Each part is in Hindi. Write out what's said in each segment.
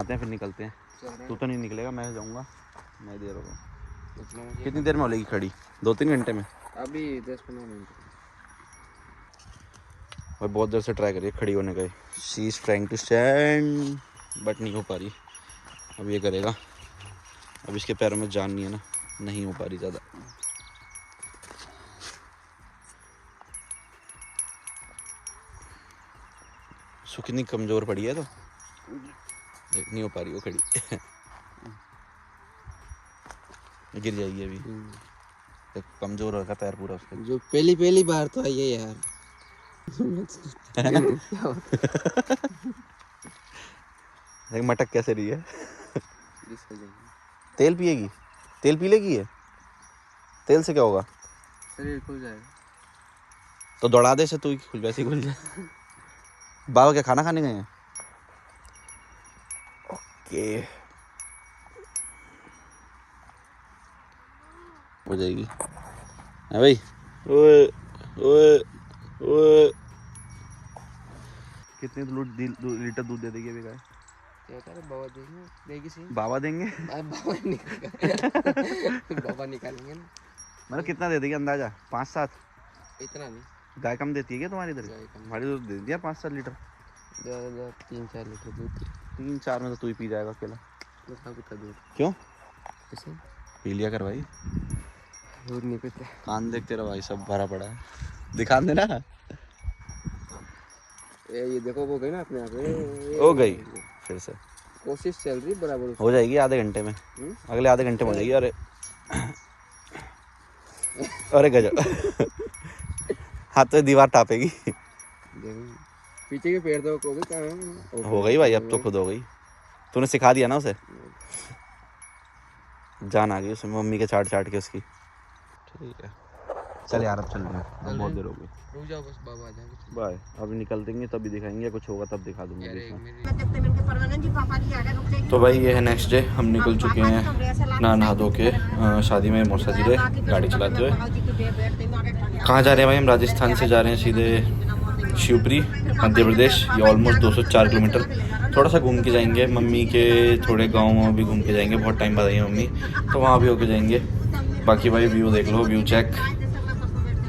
करते हैं फिर निकलते हैं। तू तो नहीं निकलेगा, मैं जाऊँगा। मैं दे रहा हूँ। कितनी देर में हो लेगी खड़ी? 2-3 घंटे में? अभी 10-15 मिनट। और बहुत देर से ट्राई करिए खड़ी होने का। She is trying to stand but नहीं हो पा रही। अब ये करेगा। अब इसके पैरों में जान नहीं है ना, नहीं हो पा रही ज़्यादा। सो कितनी कमज़ोर पड़ी है तो नहीं हो पा रही वो खड़ी। गिर जाएगी अभी। तो कमज़ोर होगा पैर पूरा उसका। जो पहली बार तो आई है यार। देख मटक कैसे रही है। तेल पिएगी? तेल पी लेगी ये? तेल से क्या होगा? शरीर खुल जाएगा। तो दौड़ा दे से तू खुल वैसे ही खुल जाए। बाबा क्या खाना खाने गए हैं? ओके हो जाएगी। है भाई? ओए ओए ओए कितने लीटर दूध दे देगी अभी गाय? बाबा देगी सही। बाबा देंगे? बाबा निकालेंगे ना। मतलब कितना दे देगी अंदाजा? 5-7? इतना नहीं। गाय कम देती है क्या तुम्हारी इधर? हमारी दूध दे दिया 5-7 लीटर। 3-4 लीटर दूध। 3-4 में तो तू ही पी जाएगा अकेला। दूध क्यों? ऐसे पी लिया कर भाई। दूध नहीं पीते। कान देख तेरा भाई सब भरा पड़ा है। दिखा देना। ये देखो वो गई ना अपने आप। हो गई फिर से। कोशिश चल रही बराबर। हो जाएगी आधे घंटे में। अगले आधे घंटे में हो जाएगी। अरे अरे गजब। हाथ तो दीवार टापेगी। पीछे के पैर तो हो गई भाई, अब तो खुद हो गई। तूने सिखा दिया ना उसे। जान आ गई उसमें मम्मी के चाट के उसकी। ठीक है चल यार अब चल रहे हैं, अब बहुत देर हो गई। रुक जाओ बस, बाबा आ जाएंगे। बाय। अभी निकल देंगे तभी दिखाएंगे, कुछ होगा तब दिखा दूंगा। तो भाई ये है नेक्स्ट डे। हम निकल चुके हैं नहा धो के शादी में मौसा जी गाड़ी चलाते हुए। कहाँ जा रहे हैं भाई? हम राजस्थान से जा रहे हैं सीधे शिवपुरी मध्य प्रदेश। ये ऑलमोस्ट 204 किलोमीटर। थोड़ा सा घूम के जाएंगे, मम्मी के थोड़े गाँव भी घूम के जाएंगे। बहुत टाइम बाद आई है मम्मी, तो वहाँ भी होके जाएंगे। बाकी भाई व्यू देख लो, व्यू चेक,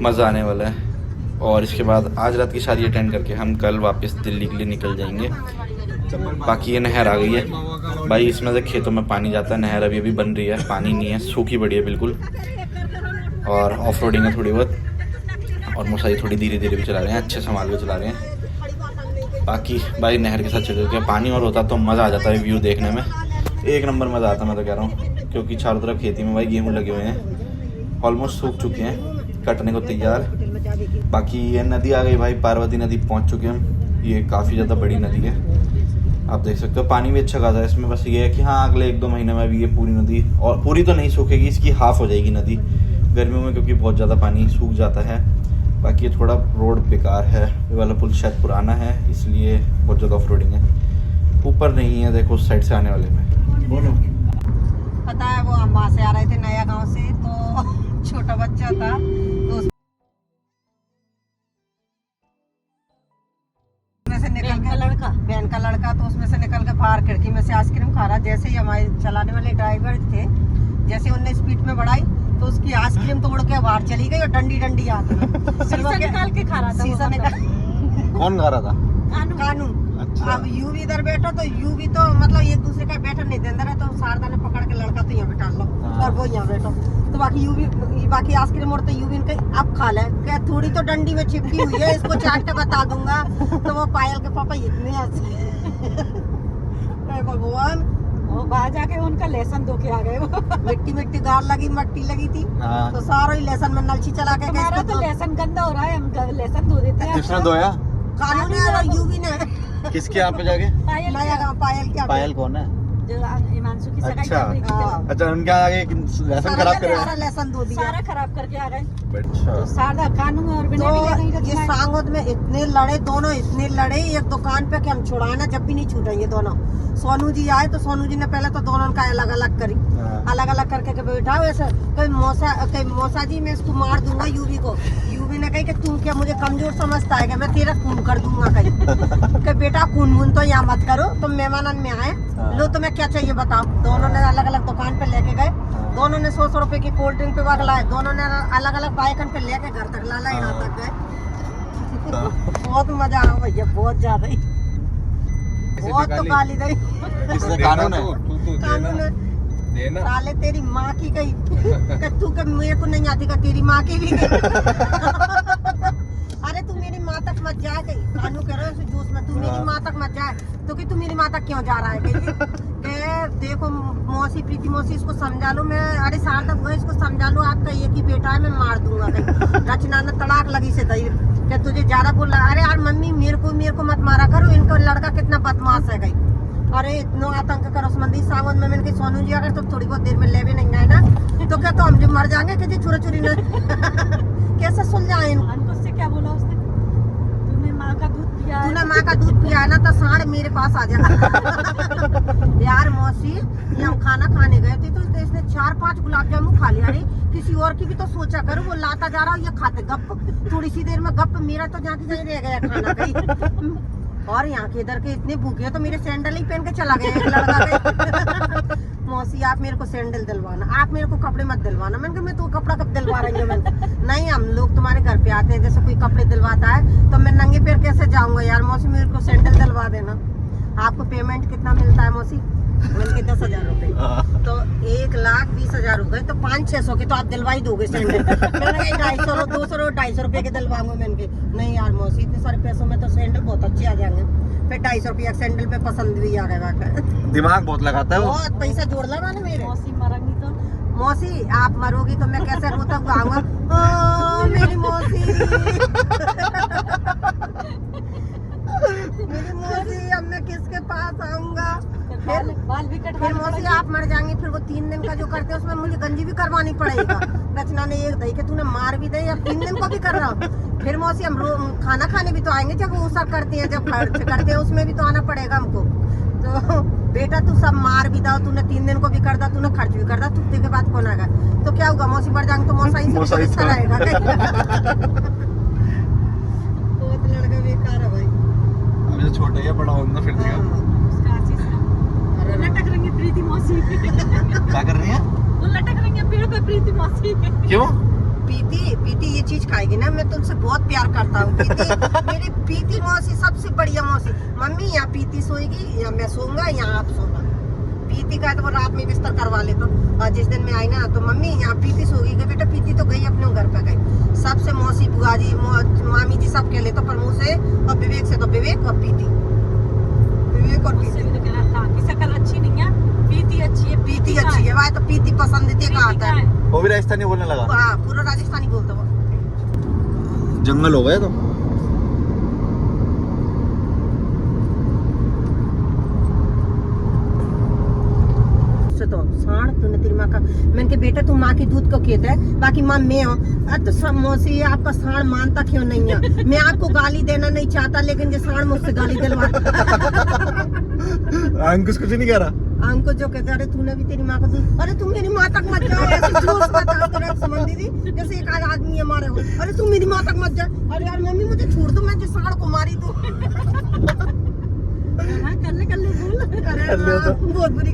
मज़ा आने वाला है। और इसके बाद आज रात की शादी अटेंड करके हम कल वापस दिल्ली के लिए निकल जाएंगे। बाकी ये नहर आ गई है भाई, इसमें से खेतों में पानी जाता है। नहर अभी बन रही है, पानी नहीं है, सूखी पड़ी है बिल्कुल। और ऑफ रोडिंग है थोड़ी बहुत। और मोसाई थोड़ी धीरे धीरे भी चला रहे हैं, अच्छे संभाल के चला रहे हैं। बाकी भाई नहर के साथ चल रहे हैं। पानी और होता तो मज़ा आ जाता है व्यू देखने में, एक नंबर मज़ा आता मैं तो कह रहा हूँ। क्योंकि चारों तरफ खेती में भाई गेहूँ लगे हुए हैं, ऑलमोस्ट सूख चुके हैं, कटने को तैयार। बाकी ये नदी आ गई भाई, पार्वती नदी पहुंच चुके हम। ये काफ़ी ज़्यादा बड़ी नदी है, आप देख सकते हो। पानी भी अच्छा खासा है इसमें। बस ये है कि हाँ अगले 1-2 महीने में भी ये पूरी नदी, और पूरी तो नहीं सूखेगी, इसकी हाफ हो जाएगी नदी गर्मियों में, क्योंकि बहुत ज़्यादा पानी सूख जाता है। बाकी ये थोड़ा रोड बेकार है, ये वाला पुल शायद पुराना है इसलिए बहुत ज़्यादा ऑफ रोडिंग है। ऊपर नहीं है, देखो उस साइड से आने वाले में। बोलो। पता है वो हम वहाँ से आ रहे थे नया गांव से, तो छोटा बच्चा था तो उसमें से निकल के बहन का लड़का तो उसमें से निकल के बाहर खिड़की में से आइसक्रीम खा रहा। जैसे ही हमारे चलाने वाले ड्राइवर थे, जैसे उनने स्पीड में बढ़ाई तो उसकी आइसक्रीम तो उड़ के बाहर चली गई और डंडी आती शीशा निकाल के खा रहा था। शीशा निकाल कौन खा रहा था? कानून। अच्छा। अब यू भी इधर बैठो तो यू भी तो मतलब एक दूसरे का बैठा नहीं देता रहा, तो शारदा ने पकड़ के लड़का तो यहाँ बैठा लो और वो यहाँ बैठो, तो बाकी यू भी बाकी आइसक्रीम और तो यू भी इनके अब खा ले। क्या थोड़ी तो डंडी में चिपकी हुई है, इसको चाट के बता दूंगा। तो वो पायल के पापा इतने हंसे। भगवान, वो बाहर जाके उनका लेसन धो के आ गए। वो मिट्टी गार लगी, मट्टी लगी थी। तो सारा ही लेसन में नलची चला के गए। तो लेसन गंदा हो रहा है, हम लेसन धो देते हैं। किसने धोया? कानूनी और यूवी ने। किसके यहाँ पे जाके? पायल कौन है? जो हिमांशु की सगाई अच्छा। चल रही थी। अच्छा उनके यहाँ आगे लेसन खराब कर सारा लेसन धो दिया, सारा खराब करके आ गए। अच्छा। तो सारा कानून और बिना तो ये सांगोद में इतने लड़े, दोनों इतने लड़े एक दुकान पे कि हम छुड़ाए ना, जब भी नहीं छूटा ये दोनों। सोनू जी आए तो सोनू जी ने पहले तो दोनों का अलग अलग करी, अलग अलग करके के बैठा। वैसे कोई मौसा जी मैं इसको मार दूंगा यूवी को। यूवी ने कही कि तू क्या मुझे कमजोर समझता है कि मैं तेरा खून कर दूंगा कहीं कि बेटा खून वून तो यहाँ मत करो, तुम मेहमान में आए लो, तुम्हें क्या चाहिए बताओ। दोनों ने अलग अलग दुकान पे लेके गए, दोनों ने 100 रुपए की कोल्ड ड्रिंक पे बाग लाए, दोनों ने अलग अलग बाइकन पे लेके घर तक लाला, यहाँ तक गए। बहुत मजा आया भैया, बहुत ज्यादा ही, बहुत तो गाली दी। इससे कानून है, कानून है। देना साले तेरी माँ की गई कि तू के मेरे को नहीं आती का तेरी माँ की भी गई। अरे तू मेरी माँ तक मत जाए कहीं, कानू कह रहे हो जूस में, तू मेरी माँ तक मत जाए, तो कि तू मेरी माँ तक क्यों जा रहा है कहीं। देखो मौसी, प्रीति मौसी, इसको समझा लो। मैं अरे साल तक हुआ, इसको समझा लो, आपका एक ही बेटा है, मैं मार दूंगा कहीं। रचना ने तड़ाक लगी से दई कि तुझे ज्यादा बोल रहा। अरे यार मम्मी मेरे को मत मारा करो, इनका लड़का कितना बदमाश है कहीं। अरे इतना आतंक करो मंदिर सावन में, मैंने कही सोनू जी अगर तो थोड़ी बहुत देर में ले भी नहीं आए ना तो क्या तो हम जो मर जाएंगे कि जी छुरा छुरी न कैसे सुल जाए। उससे क्या बोला उसने? तूने माँ का दूध पिया, तूने माँ का दूध पिया ना तो सांड मेरे पास आ जा। यार मौसी, हम खाना खाने गए थे तो इसने 4-5 गुलाब जामुन खा लिया। अरे किसी और की भी तो सोचा करो, वो लाता जा रहा हो ये खाते गप, थोड़ी सी देर में गप, मेरा तो जाके कहीं रह गया खाना कहीं। और यहाँ के इधर के इतने भूखे हैं तो मेरे सैंडल ही पहन के चला गया एक लड़का। मौसी आप मेरे को सैंडल दिलवाना, आप मेरे को कपड़े मत दिलवाना। मैंने कहा मैं तो कपड़ा कब दिलवा रही हूँ। मैंने नहीं, हम लोग तुम्हारे घर पे आते हैं, जैसे कोई कपड़े दिलवाता है तो मैं नंगे पैर कैसे जाऊंगा यार। मौसी मेरे को सैंडल दिलवा देना। आपको पेमेंट कितना मिलता है मौसी? मैंने कहा 10,000 रुपए, तो 1,20,000 हो गए, तो 500-600 के तो आप दिलवा ही दोगे सैंडल। मैंने कहा 250 रुपए के दिलवाऊंगा। मैंने कहा नहीं यार मौसी, इतने सारे पैसों में तो सैंडल बहुत अच्छे आ जाएंगे। फिर 250 रुपया सैंडल पे पसंद भी आ गया। दिमाग बहुत लगाता है वो। बहुत पैसा जोड़ ला मैंने मेरे। मौसी मरेंगी तो मौसी आप मरोगी तो मैं कैसे रोता हुआ आऊंगा, मेरी मौसी, मेरी मौसी, अब मैं किसके पास आऊंगा। बाल भी फिर मौसी आप मर जाएंगे, फिर वो 3 दिन का जो करते हैं उसमें मुझे गंजी भी करवानी पड़ेगा। रचना ने एक दही कि तूने मार भी दे, या 3 दिन को भी कर रहा हूँ। फिर मौसी हम खाना खाने भी तो आएंगे, जब वो सब करते हैं, जब खर्च करते हैं उसमें भी तो आना पड़ेगा हमको। तो बेटा तू सब मार भी दो, तूने 3 दिन को भी कर दा, तूने खर्च भी कर दा, तुत्ते के बाद कौन आएगा? तो क्या होगा मौसी मर जाएंगे तो मौसाई से अच्छा रहेगा। बहुत लड़का बेकार है भाई। अभी तो छोटा है, बड़ा होगा फिर देगा। उसका आशीष वो लटक रही है प्रीति मौसी। क्या कर रही है? वो लटक रही है पेड़ पे प्रीति मौसी। क्यों? पीती ये चीज खाएगी ना, मैं तुमसे बहुत प्यार करता हूँ। मेरी पीती मौसी सबसे बढ़िया मौसी। मम्मी यहाँ पीती सोएगी या मैं सोऊंगा या आप सोना। पीती का तो वो रात में बिस्तर करवा ले, तो जिस दिन मैं आई ना तो मम्मी यहाँ पीती सोगी कि बेटा पीती तो गई अपने घर पे गई। सबसे मौसी, बुआ जी, मामी जी सब कह ले तो, पर मुँह से और विवेक से तो विवेक और पीती, विवेक और उससे भी तो कह रहा था कि शक्ल अच्छी नहीं है, पीती अच्छी है। पीती अच्छी है भाई, तो पीती पसंद का आता है। वो भी राजस्थानी बोलने लगा। हाँ पूरा राजस्थानी बोलता वो। जंगल हो गए तो तो सांड तूने तेरी माँ का, मैंने कहा बेटा तू माँ की दूध को कहता है, बाकी माँ मैं हूँ। तो सब मौसी आपका सांड मानता क्यों नहीं है? मैं आपको गाली देना नहीं चाहता, लेकिन ये सांड मुझसे गाली दिलवाता। अंकुश कुछ नहीं कह रहा। अंकुश जो कहते अरे तूने भी तेरी माँ को दूध, अरे तुम मेरी माँ तक मत जाओ, ऐसे जोश बताओ तेरा संबंधी थी जैसे एक आदमी है मारे हो। अरे तुम मेरी माँ तक मत जा। अरे यार मम्मी मुझे छोड़ दो, मैं जिस सांड को मारी तू। कल्ले बोल। अरे बहुत बुरी